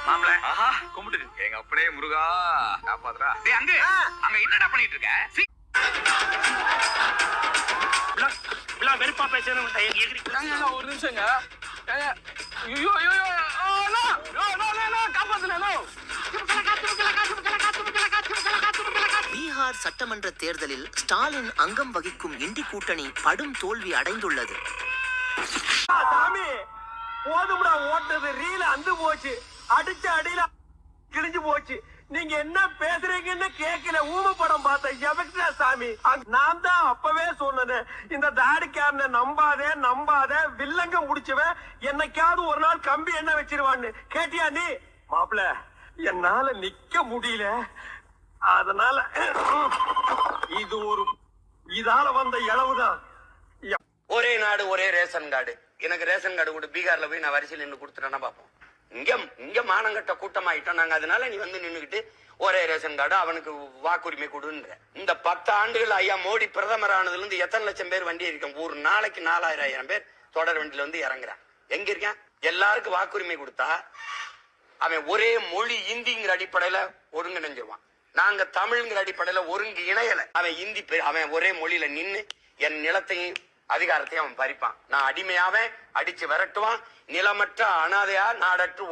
மாப்பிள ஆஹா கும்பிட்டு எங்க அப்படியே முருகா காப்பாத்துறா. டேய் அங்க அங்க என்னடா பண்ணிட்டு இருக்க? வெறுப்பா பேசணும் ஒரு நிமிஷங்க. ஐயோ ஐயோ காப்பாத்துனா. பீகார் சட்டமன்ற தேர்தலில் ஸ்டாலின் அங்கம் வகிக்கும் இண்டி கூட்டணி படும் தோல்வி அடைந்துள்ளது. சாமி போதும்டா ஓட்டது ரீல அந்து போச்சு, அடிச்ச அடியில கிழிஞ்சு போச்சு. நீங்க என்ன பேசுறீங்கன்னு கேட்கல. ஊம படம் பார்த்தேன் எவக்டா சாமி. நான் தான் அப்பவே சொன்னேன், இந்த தாடிக்காரனை நம்பாதே நம்பாத, வில்லங்க முடிச்சுவன் என்னைக்காவது ஒரு நாள் கம்பி என்ன வச்சிருவான்னு. கேட்டியா நீ? மாப்பிள என்னால நிக்க முடியல, அதனால இது ஒரு இதால வந்த இளவுதான். ஒரே நாடு ஒரே ரேஷன் கார்டு. எனக்கு ரேஷன் கார்டு கூட பீகார்ல போய் நான் வரிசையில் நின்று கொடுத்துட்டேன்னா பார்ப்போம். இங்க மானங்கட்ட கூட்டமாயிட்டோம் நாங்க. அதனால நீ வந்து நின்னுக்கிட்டு ஒரே ரேஷன் கார்டு அவனுக்கு வாக்குரிமை கொடுன்ற. இந்த 10 ஆண்டுகள் ஐயா மோடி பிரதமர் ஆனதுல இருந்து எத்தனை லட்சம் பேர் வண்டி இருக்கோம். ஒரு நாளைக்கு 4000 பேர் தொடர் வண்டியில வந்து இறங்குறான். எங்க இருக்கான்? எல்லாருக்கும் வாக்குரிமை கொடுத்தா அவன் ஒரே மொழி இந்திங்கிற அடிப்படையில ஒருங்கிணைஞ்சிருவான். நாங்க தமிழ்ங்கிற அடிப்படையில ஒருங்கு இணையல. அவன் இந்தி அவன் ஒரே மொழியில நின்னு என் நிலத்தையும் அதிகாரத்தையும் அவன் பறிப்பான். நான் அடிமையாவே அடிச்சு விரட்டுவான். நிலமற்ற அனாதையா நாடற்று